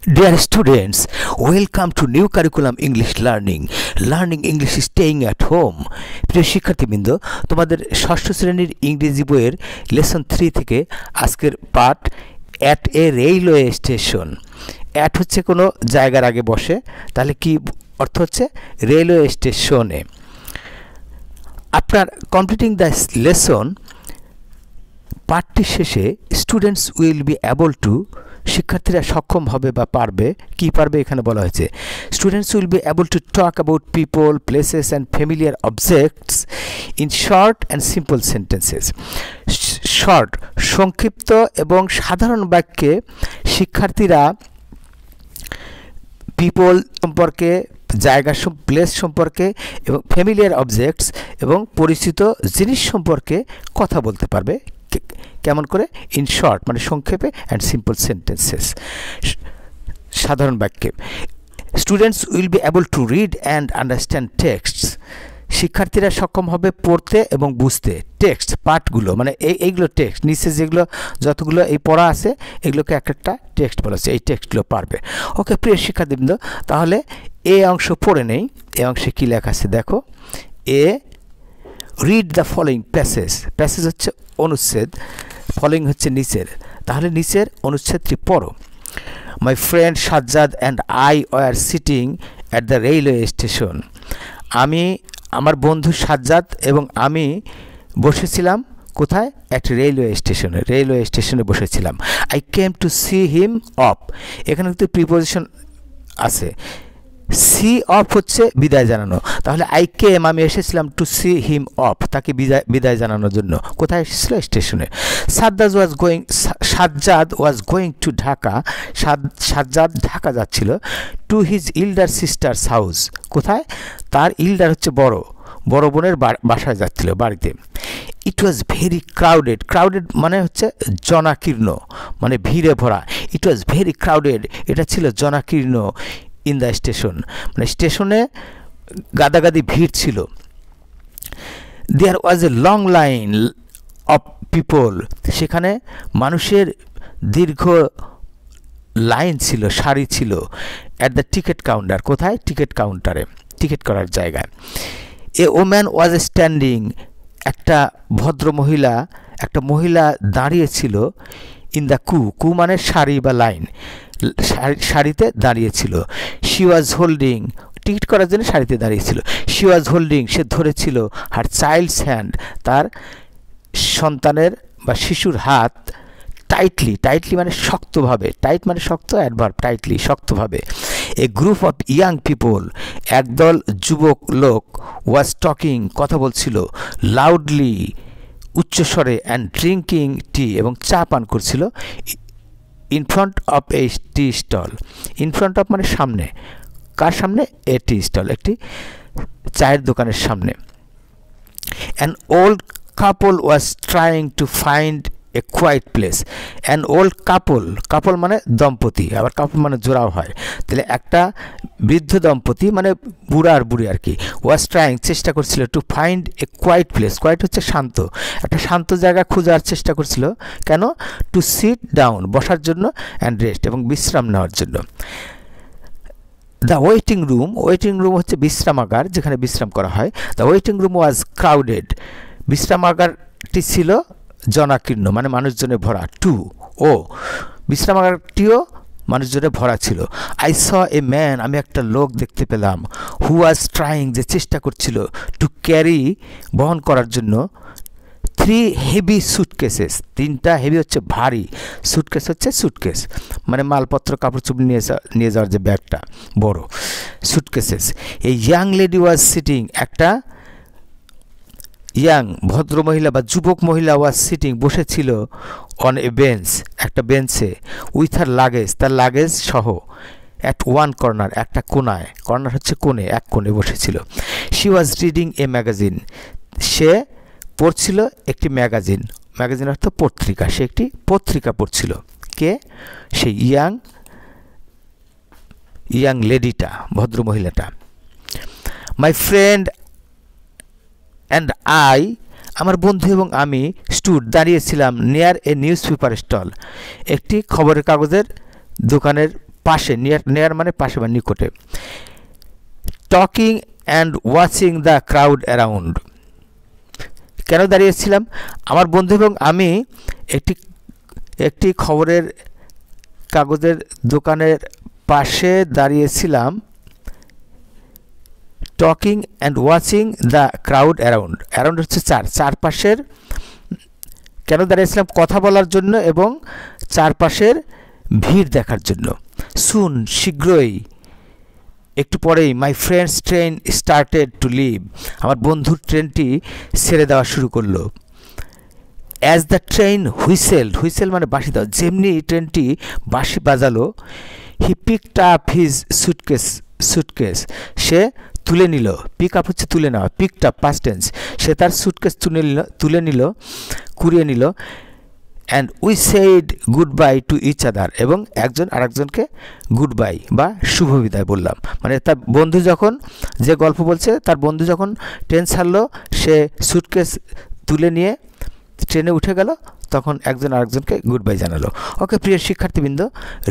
Dear students, welcome to new curriculum English learning. Learning English staying at home. প্রিয় শিক্ষার্থীবৃন্দ, তোমাদের ষষ্ঠ শ্রেণীর ইংরেজি বইয়ের লেসন 3 থেকে আজকের পাঠ at a railway station. At হচ্ছে কোনো জায়গার আগে বসে, তাহলে কি অর্থ হচ্ছে রেলওয়ে স্টেশনে। আফটার কমপ্লিটিং দ্য লেসন, পাঠটির শেষে students will be able to, শিক্ষার্থীরা সক্ষম হবে বা পারবে, কি পারবে এখানে বলা হয়েছে। Students will be able to talk about people, places and familiar objects in short and simple sentences. Short সংক্ষিপ্ত এবং সাধারণ বাক্যে শিক্ষার্থীরা পিপল সম্পর্কে, জায়গা প্লেস সম্পর্কে এবং ফ্যামিলিয়ার অবজেক্টস এবং পরিচিত জিনিস সম্পর্কে কথা বলতে পারবে। কেমন করে? ইন শর্ট মানে সংক্ষেপে, অ্যান্ড সিম্পল সেন্টেন্সেস সাধারণ বাক্যে। Students will be able to read and understand টেক্সটস, শিক্ষার্থীরা সক্ষম হবে পড়তে এবং বুঝতে। টেক্সট পাঠগুলো মানে এইগুলো টেক্সট, নিচে যেগুলো যতগুলো এই পড়া আছে এগুলোকে একটা টেক্সট বলা হচ্ছে, এই টেক্সটগুলো পারবে। ওকে প্রিয় শিক্ষার্থীবৃন্দ, তাহলে এই অংশ পড়ে নেই। এই অংশে কী লেখা আছে দেখো। Read the following passage. Passage হচ্ছে অনুচ্ছেদ, ফলোয়িং হচ্ছে নিচের, তাহলে নিচের অনুচ্ছেদটি পড়ো। My friend Sajjad and I were sitting at the railway station. আমার বন্ধু সাজ্জাদ এবং আমি বসেছিলাম কোথায়? অ্যাট রেলওয়ে স্টেশনে, রেলওয়ে স্টেশনে বসেছিলাম। I came to see him of, এখানে কিন্তু প্রিপোজিশন আছে। সি অফ হচ্ছে বিদায় জানানো, তাহলে আই কেম আমি এসেছিলাম টু সি হিম অফ, তাকে বিদায় জানানোর জন্য। কোথায় এসেছিল? স্টেশনে। Sajjad was going to Dhaka, Sajjad Dhaka যাচ্ছিল। To his elder sister's house, কোথায়? তার ইল্ডার হচ্ছে বড় বোনের বাসায় যাচ্ছিল, বাড়িতে। It was very crowded, crowded মানে হচ্ছে জনাকীর্ণ, মানে ভিড়ে ভরা। ইট ওয়াজ ভেরি ক্রাউডেড, এটা ছিল জনাকীর্ণ। ইন দ্য স্টেশন মানে স্টেশনে গাদাগাদি ভিড় ছিল। There was a long line of people, সেখানে মানুষের দীর্ঘ লাইন ছিল, সারি ছিল। অ্যাট দ্য টিকিট কাউন্টার, কোথায়? টিকিট কাউন্টারে, টিকিট করার জায়গায়। এ ওম্যান ওয়াজ স্ট্যান্ডিং, একটা ভদ্র মহিলা, একটা মহিলা দাঁড়িয়েছিল। ইন দ্য কু মানে সারি বা লাইন, সারিতে দাঁড়িয়েছিল। শি ওয়াজ হোল্ডিং, টিকিট করার জন্য সারিতে দাঁড়িয়েছিল। শি ওয়াজ হোল্ডিং, সে ধরেছিল। হার চাইল্ডস হ্যান্ড, তার সন্তানের বা শিশুর হাত। টাইটলি, টাইটলি মানে শক্তভাবে, টাইট মানে শক্ত, অ্যাডভার্ব টাইটলি শক্তভাবে। এ গ্রুপ অফ ইয়াং পিপল, একদল যুবক লোক। ওয়াজ টকিং, কথা বলছিল। লাউডলি, উচ্চস্বরে। অ্যান্ড ড্রিঙ্কিং টি, এবং চা পান করছিল। In front of a tea stall, in front of মানে সামনে, কার সামনে? এ টি স্টল, একটি চায়ের দোকানের সামনে। An old couple was trying to find a quiet place. An old couple মানে দম্পতি, আবার কাপল মানে জোড়াও হয়, তাহলে একটা বৃদ্ধ দম্পতি মানে বুড়া আর বুড়ি আর কি। ওয়াজ ট্রাইং, চেষ্টা করছিল। To find a quiet place, quiet হচ্ছে শান্ত, একটা শান্ত জায়গা খোঁজার চেষ্টা করছিল। কেন? টু সিট ডাউন, বসার জন্য। অ্যান্ড রেস্ট, এবং বিশ্রাম নেওয়ার জন্য। দ্য ওয়েটিং রুম হচ্ছে বিশ্রামাগার, যেখানে বিশ্রাম করা হয়। The waiting room was crowded, বিশ্রামাগারটি ছিল জনাকীর্ণ মানে মানুষজনে ভরা। বিশ্রামাগারটিও মানুষজনে ভরা ছিল। আই স এ ম্যান, আমি একটা লোক দেখতে পেলাম। হু ওয়াজ ট্রাইং, যে চেষ্টা করছিল। টু ক্যারি, বহন করার জন্য। 3 হেভি সুটকেসেস, 3টা হেভি হচ্ছে ভারী, সুটকেস হচ্ছে সুটকেস মানে মালপত্র কাপড় চোপড় নিয়ে যাওয়ার যে ব্যাগটা বড়, সুটকেসেস। এই ইয়াং লেডি ওয়াজ সিটিং, একটা ইয়াং ভদ্র মহিলা বা যুবক মহিলা ওয়াজ সিটিং, বসেছিল। অন এ বেঞ্চ, একটা বেঞ্চে। উইথ হার লাগেজ, তার লাগেজ সহ। অ্যাট ওয়ান কর্নার, একটা কোনায়, কর্নার হচ্ছে কোণে, এক কোণে বসেছিল। She was reading a magazine, সে পড়ছিল একটি ম্যাগাজিন, ম্যাগাজিন অর্থ পত্রিকা, সে একটি পত্রিকা পড়ছিল। কে? সেই ইয়াং লেডিটা, ভদ্র মহিলাটা। মাই ফ্রেন্ড অ্যান্ড আই, আমার বন্ধু এবং আমি। স্টুড, দাঁড়িয়েছিলাম। Near a newspaper stall, একটি খবরের কাগজের দোকানের পাশে, নিয়ার মানে পাশে বা নিকটে। Talking and watching the crowd around. কেন দাঁড়িয়েছিলাম? আমার বন্ধু এবং আমি একটি খবরের কাগজের দোকানের পাশে দাঁড়িয়েছিলাম। Talking and watching the crowd around. Around হচ্ছে চারপাশের। কেন দাঁড়িয়েছিলাম? কথা বলার জন্য এবং চারপাশের ভিড় দেখার জন্য। সুন, শীঘ্রই, একটু পরেই, my friend's train started to leave. আমার বন্ধুর ট্রেনটি ছেড়ে দেওয়া শুরু করলো। As the train whistled, whistle মানে বাঁশি দেওয়া, যেমনি ট্রেনটি বাঁশি বাজালো, he picked up his suitcase, সে তুলে নিল। পিক আপ হচ্ছে তুলে নেওয়া, পিকড আপ পাস্ট টেন্স। সে তার সুটকেস তুলে নিল, কুড়িয়ে নিল। And we said goodbye to each other, এবং একজন আরেকজনকে গুড বাই বা শুভ বিদায় বললাম। মানে তার বন্ধু যখন, যে গল্প বলছে, তার বন্ধু যখন ট্রেন ছাড়লো, সে সুটকেস তুলে নিয়ে ট্রেনে উঠে গেল, তখন একজন আরেকজনকে গুড বাই জানালো। ওকে প্রিয় শিক্ষার্থীবৃন্দ,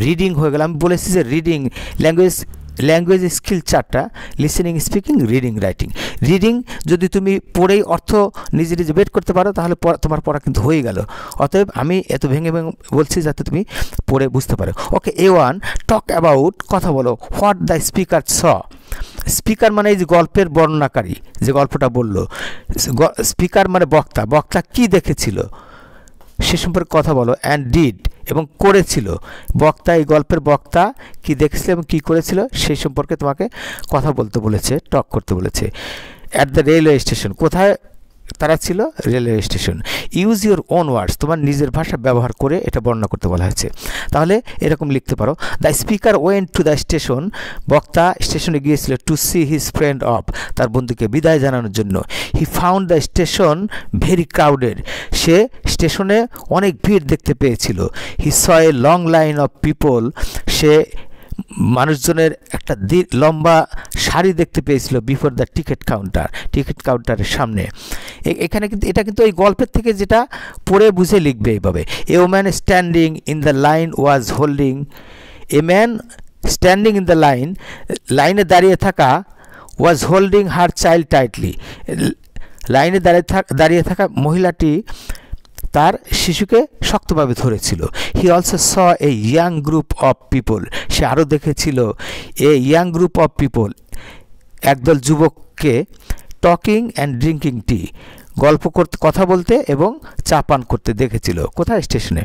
রিডিং হয়ে গেল। আমি বলেছি যে রিডিং ল্যাঙ্গুয়েজ স্কিল 4টা: listening, speaking, reading, writing. Reading যদি তুমি পড়েই অর্থ নিজে বের করতে পারো, তাহলে তোমার পড়া কিন্তু হয়ে গেল। অতএব আমি এত ভেঙে বলছি যাতে তুমি পড়ে বুঝতে পারো। ওকে, A1, টক অ্যাবাউট, কথা বলো, what the speaker saw. Speaker মানে এই যে গল্পের বর্ণনাকারী, যে গল্পটা বললো। স্পিকার মানে বক্তা, বক্তা কি দেখেছিল সে সম্পর্কে কথা বলো। অ্যান্ড ডিড, এবং করেছিল। বক্তা, এই গল্পের বক্তা কি দেখেছিল এবং কী করেছিল সেই সম্পর্কে তোমাকে কথা বলতে বলেছে, টক করতে বলেছে। অ্যাট দ্য রেলওয়ে স্টেশন, কোথায় তারা ছিল? Railway station. Use your own words, তোমার নিজের ভাষা ব্যবহার করে এটা বর্ণনা করতে বলা হয়েছে। তাহলে এরকম লিখতে পারো, the speaker went to the station, বক্তা স্টেশনে গিয়েছিল to see his friend off, তার বন্ধুকে বিদায় জানানোর জন্য। He found the station very crowded, সে স্টেশনে অনেক ভিড় দেখতে পেয়েছিল। He saw a long line of people, সে মানুষজনের একটা লম্বা সারি দেখতে পেয়েছিল বিফোর দ্য টিকিট কাউন্টারের সামনে। এখানে কিন্তু এটা কিন্তু এই গল্পের থেকে যেটা পড়ে বুঝে লিখবে এইভাবে। A man standing in the line was holding, a man standing in the লাইনে দাঁড়িয়ে থাকা, was holding her child tightly, লাইনে দাঁড়িয়ে থাকা মহিলাটি তার শিশুকে শক্তভাবে ধরেছিল। He also saw a young group of people, সে আরও দেখেছিল a young group of people, একদল যুবককে, টকিং অ্যান্ড ড্রিঙ্কিং টি, গল্প করতে, কথা বলতে এবং চা পান করতে দেখেছিল। কোথায়? স্টেশনে।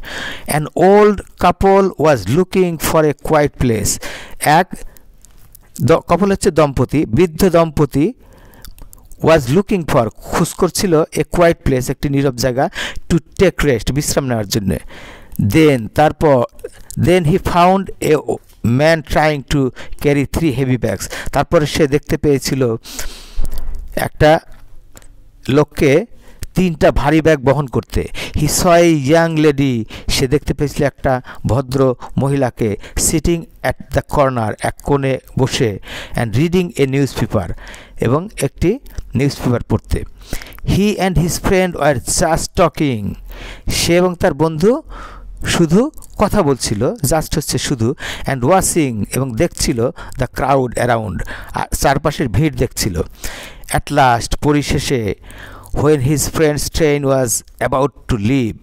An old couple was looking for a quiet place, এক কাপল হচ্ছে দম্পতি, বৃদ্ধ দম্পতি, ওয়াজ লুকিং ফর, খোঁজ করছিল, এ কোয়াইট প্লেস, একটি নীরব জায়গা, টু টেক রেস্ট, বিশ্রাম নেওয়ার জন্য। Then he found a man trying to carry 3 heavy bags, তারপরে সে দেখতে পেয়েছিল একটা লোককে 3টা ভারী ব্যাগ বহন করতে। হি স এ ইয়াং লেডি, সে দেখতে পেয়েছিল একটা ভদ্র মহিলাকে, সিটিং অ্যাট দ্য কর্নার, এক কোণে বসে, and reading a newspaper, এবং একটি নিউজ পেপার পড়তে। He and his friend were just talking, সে এবং তার বন্ধু শুধু কথা বলছিল, জাস্ট হচ্ছে শুধু, অ্যান্ড ওয়াচিং, এবং দেখছিল, দ্য ক্রাউড অ্যারাউন্ড, চারপাশের ভিড় দেখছিল। অ্যাট লাস্ট, পরিশেষে, when his friend's train was about to leave,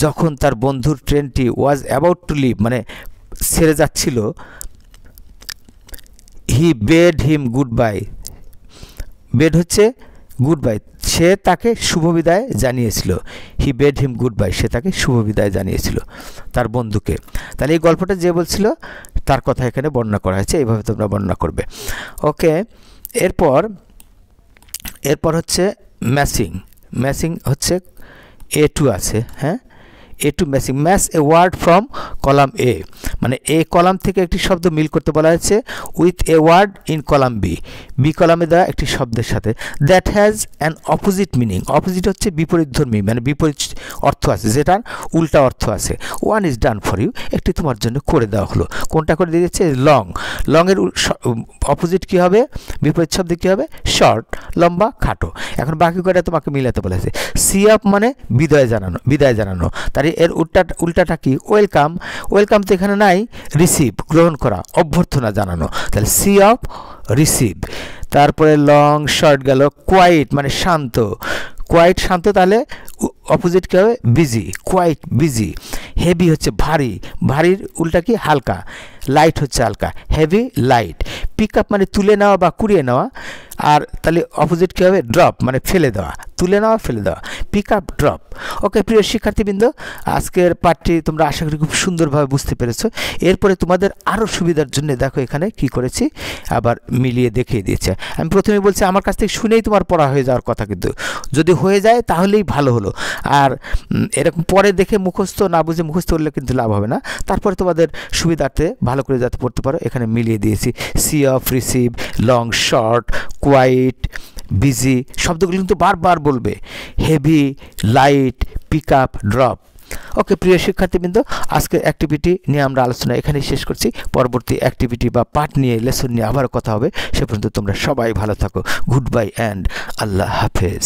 যখন তার বন্ধুর ট্রেনটি was about to leave মানে ছেড়ে যাচ্ছিল, he bade him goodbye, bed হচ্ছে গুড বাই, সে তাকে শুভ বিদায় জানিয়েছিল। হি বেড হিম গুড বাই, সে তাকে শুভ বিদায় জানিয়েছিল তার বন্ধুকে। তাহলে এই গল্পটা যে বলছিল তার কথা এখানে বর্ণনা করা হয়েছে, এইভাবে তোমরা বর্ণনা করবে। ওকে, এরপর হচ্ছে ম্যাচিং হচ্ছে A2 আছে, হ্যাঁ, A2 matching. Match a word from column A, মানে এ কলাম থেকে একটি শব্দ মিল করতে বলা হয়েছে with a word in column B কলামে দেওয়া একটি শব্দের সাথে, that has an opposite meaning. Opposite হচ্ছে বিপরীতধর্মী, মানে বিপরীত অর্থ আছে, যেটার উল্টা অর্থ আছে। One is done for you, একটি তোমার জন্য করে দেওয়া হলো। কোনটা করে দিয়ে দিচ্ছে? লংয়ের অপোজিট কী হবে? বিপরীত শব্দ কী হবে? শর্ট, লম্বা, খাটো। এখন বাকি কয়টা তোমাকে মিলাতে বলেছে। সি আপ মানে বিদায় জানানো, তার পারি এর উল্টাটা কি ওয়েলকাম ওয়েলকাম তো এখানে নাই রিসিভ গ্রহণ করা অভ্যর্থনা জানানো তাহলে সি অফ রিসিভ তারপরে লং শর্ট গেল কোয়াইট মানে শান্ত কোয়াইট শান্ত তাহলে অপোজিট কী হবে বিজি কোয়াইট বিজি হেভি হচ্ছে ভারী ভারীর উল্টা কি হালকা লাইট হচ্ছে হালকা হেভি লাইট পিক আপ মানে তুলে নেওয়া বা কুড়িয়ে নেওয়া আর তাহলে অপোজিট কী হবে ড্রপ মানে ফেলে দেওয়া তুলে নেওয়া ফেলে দেওয়া পিক আপ ড্রপ ওকে প্রিয় শিক্ষার্থীবৃন্দ আজকের পাঠটি তোমরা আশা করি খুব সুন্দরভাবে বুঝতে পেরেছো এরপরে তোমাদের আরও সুবিধার জন্য দেখো এখানে কি করেছি আবার মিলিয়ে দেখিয়ে দিয়েছে আমি প্রথমে বলছি আমার কাছ থেকে শুনেই তোমার পড়া হয়ে যাওয়ার কথা কিন্তু যদি হয়ে যায় তাহলেই ভালো হলো আর এরকম পরে দেখে মুখস্থ না বুঝে মুখস্থ করলে কিন্তু লাভ হবে না তারপরে তোমাদের সুবিধার্থে ভালো করে যাতে পড়তে পারো এখানে মিলিয়ে দিয়েছি see off receive long short quiet busy শব্দগুলো কিন্তু বারবার বলবে heavy light pick up drop okay প্রিয় শিক্ষার্থীবৃন্দ আজকের অ্যাক্টিভিটি নিয়ে আমরা আলোচনা এখানেই শেষ করছি পরবর্তী অ্যাক্টিভিটি বা পাঠ নিয়ে লেসন নিয়ে আবার কথা হবে সে পর্যন্ত তোমরা সবাই ভালো থাকো গুড বাই অ্যান্ড আল্লাহ হাফেজ